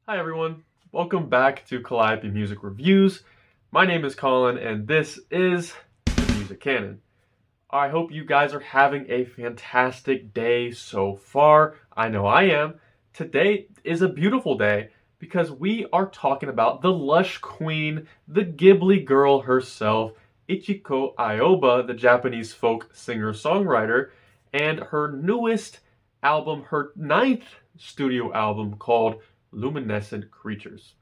Hi everyone, welcome back to Calliope Music Reviews. My name is Colin and this is the Music Canon. I hope you guys are having a fantastic day so far. I know I am. Today is a beautiful day because we are talking about the lush queen, the Ghibli girl herself, Ichiko Aoba, the Japanese folk singer-songwriter, and her newest album, her ninth studio album called Luminescent Creatures.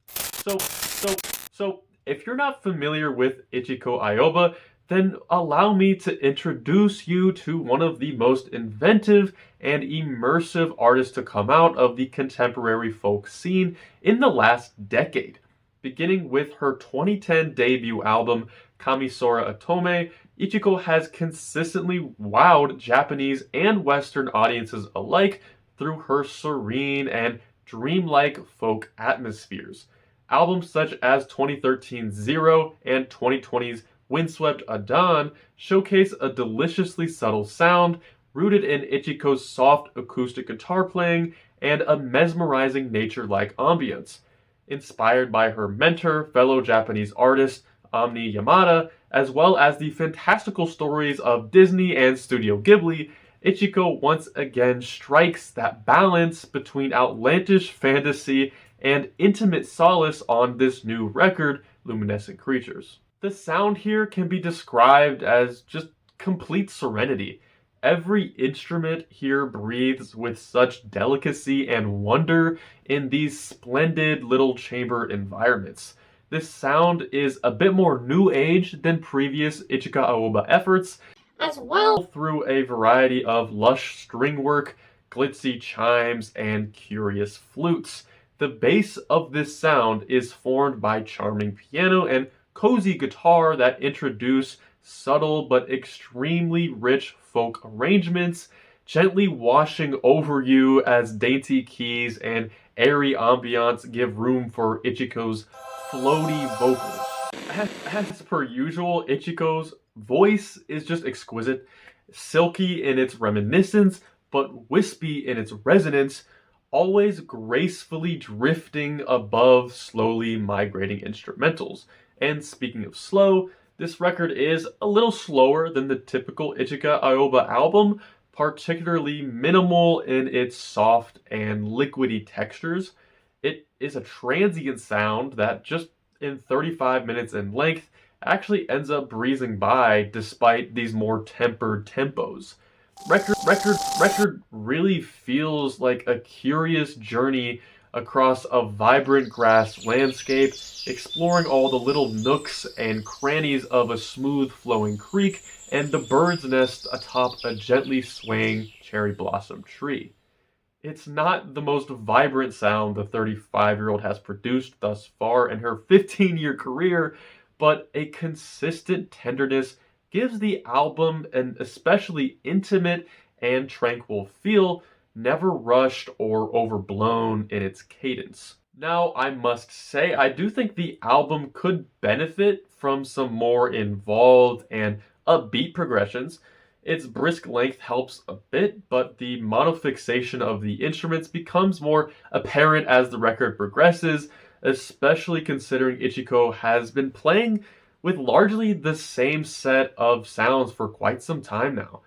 So, if you're not familiar with Ichiko Aoba, then allow me to introduce you to one of the most inventive and immersive artists to come out of the contemporary folk scene in the last decade. Beginning with her 2010 debut album, Kamisora Atome, Ichiko has consistently wowed Japanese and Western audiences alike through her serene and dreamlike folk atmospheres. Albums such as 2013's Zero and 2020's Windswept Adan showcase a deliciously subtle sound rooted in Ichiko's soft acoustic guitar playing and a mesmerizing nature-like ambience. Inspired by her mentor, fellow Japanese artist Omni Yamada, as well as the fantastical stories of Disney and Studio Ghibli, Ichiko once again strikes that balance between outlandish fantasy and intimate solace on this new record, Luminescent Creatures. The sound here can be described as just complete serenity. Every instrument here breathes with such delicacy and wonder in these splendid little chamber environments. This sound is a bit more new age than previous Ichika Aoba efforts, as well through a variety of lush string work, glitzy chimes, and curious flutes. The base of this sound is formed by charming piano and cozy guitar that introduce subtle but extremely rich folk arrangements, gently washing over you as dainty keys and airy ambiance give room for Ichiko's floaty vocals. As per usual, Ichiko's voice is just exquisite, silky in its reminiscence, but wispy in its resonance, always gracefully drifting above slowly migrating instrumentals. And speaking of slow, this record is a little slower than the typical Ichika Aoba album, particularly minimal in its soft and liquidy textures. It is a transient sound that just in 35 minutes in length actually ends up breezing by despite these more tempered tempos. Record really feels like a curious journey across a vibrant grass landscape, exploring all the little nooks and crannies of a smooth flowing creek and the bird's nest atop a gently swaying cherry blossom tree. It's not the most vibrant sound the 35-year-old has produced thus far in her 15-year career, but a consistent tenderness gives the album an especially intimate and tranquil feel, never rushed or overblown in its cadence. Now, I must say, I do think the album could benefit from some more involved and upbeat progressions. Its brisk length helps a bit, but the monofixation of the instruments becomes more apparent as the record progresses, especially considering Ichiko has been playing with largely the same set of sounds for quite some time now.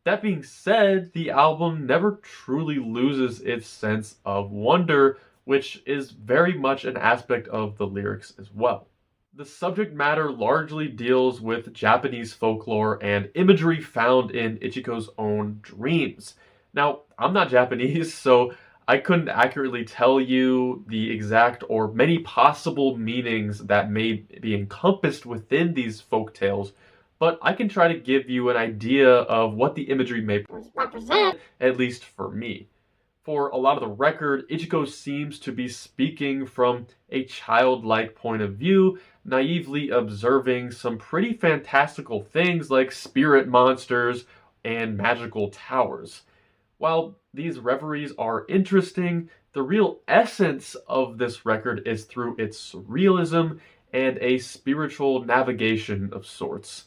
That being said, the album never truly loses its sense of wonder, which is very much an aspect of the lyrics as well. The subject matter largely deals with Japanese folklore and imagery found in Ichiko's own dreams. Now, I'm not Japanese, so I couldn't accurately tell you the exact or many possible meanings that may be encompassed within these folk tales, but I can try to give you an idea of what the imagery may represent, at least for me. For a lot of the record, Ichiko seems to be speaking from a childlike point of view, naively observing some pretty fantastical things like spirit monsters and magical towers. While these reveries are interesting, the real essence of this record is through its surrealism and a spiritual navigation of sorts.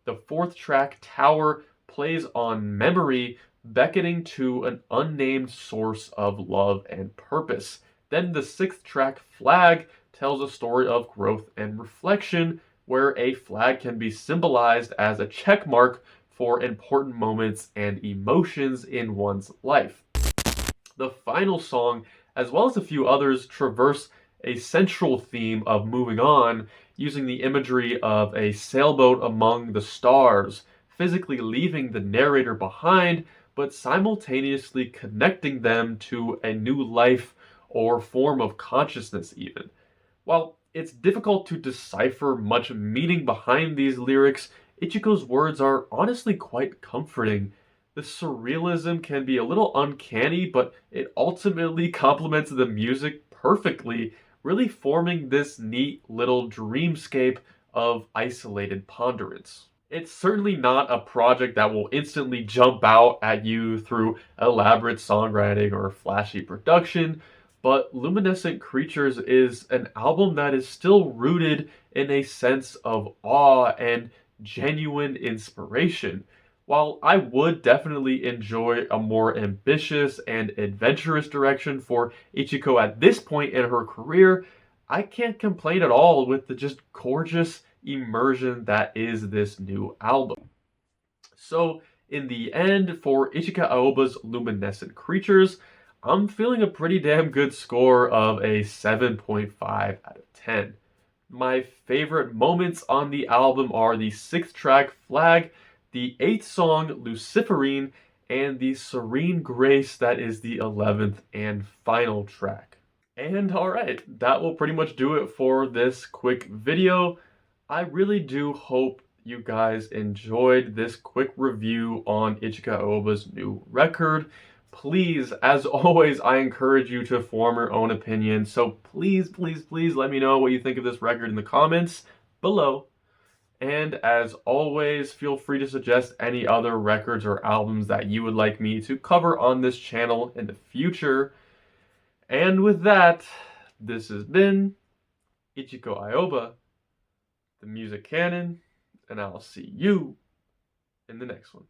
The fourth track, Tower, plays on memory, beckoning to an unnamed source of love and purpose. Then the sixth track, Flag, tells a story of growth and reflection, where a flag can be symbolized as a check mark for important moments and emotions in one's life. The final song, as well as a few others, traverse a central theme of moving on, using the imagery of a sailboat among the stars, physically leaving the narrator behind, but simultaneously connecting them to a new life or form of consciousness, even. While it's difficult to decipher much meaning behind these lyrics, Ichiko's words are honestly quite comforting. The surrealism can be a little uncanny, but it ultimately complements the music perfectly, really forming this neat little dreamscape of isolated ponderance. It's certainly not a project that will instantly jump out at you through elaborate songwriting or flashy production, but Luminescent Creatures is an album that is still rooted in a sense of awe and genuine inspiration. While I would definitely enjoy a more ambitious and adventurous direction for Ichiko at this point in her career, I can't complain at all with the just gorgeous immersion that is this new album. So, in the end, for Ichiko Aoba's Luminescent Creatures, I'm feeling a pretty damn good score of a 7.5 out of 10. My favorite moments on the album are the sixth track, Flag, the eighth song, Luciferine, and the serene grace that is the 11th and final track. And alright, that will pretty much do it for this quick video. I really do hope you guys enjoyed this quick review on Ichiko Aoba's new record. Please, as always, I encourage you to form your own opinion. So please, please, please let me know what you think of this record in the comments below. And as always, feel free to suggest any other records or albums that you would like me to cover on this channel in the future. And with that, this has been Ichiko Aoba, the Music Canon, and I'll see you in the next one.